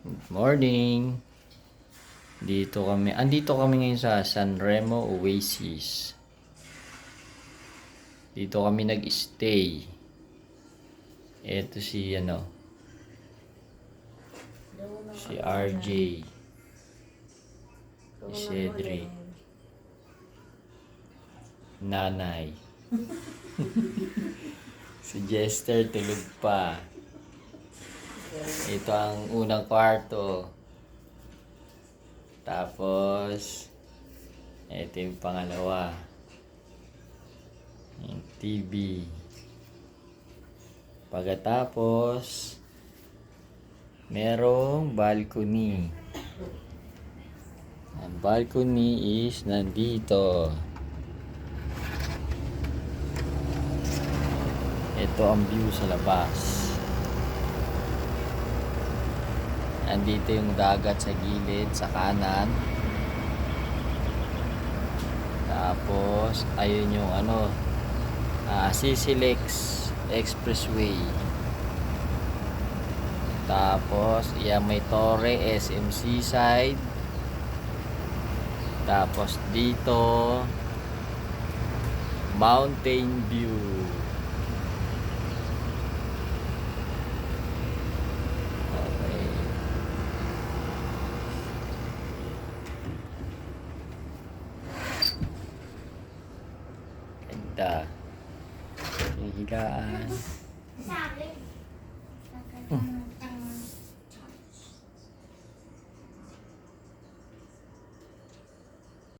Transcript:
Good morning. Andito kami ngayon sa San Remo Oasis. Dito kami nag-stay. Ito si RJ, si Cedric, Nanay. Si Jester tulog pa. Ito ang unang kwarto. Tapos, ito yung pangalawa. Yung TV. Pagkatapos, merong balcony. Ang balcony is nandito. Ito ang view sa labas. Andito yung dagat sa gilid, sa kanan. Tapos, ayun yung Sisilex Expressway. Tapos, yan may Torre SMC side. Tapos, dito, mountain view. Ganda. Higaan.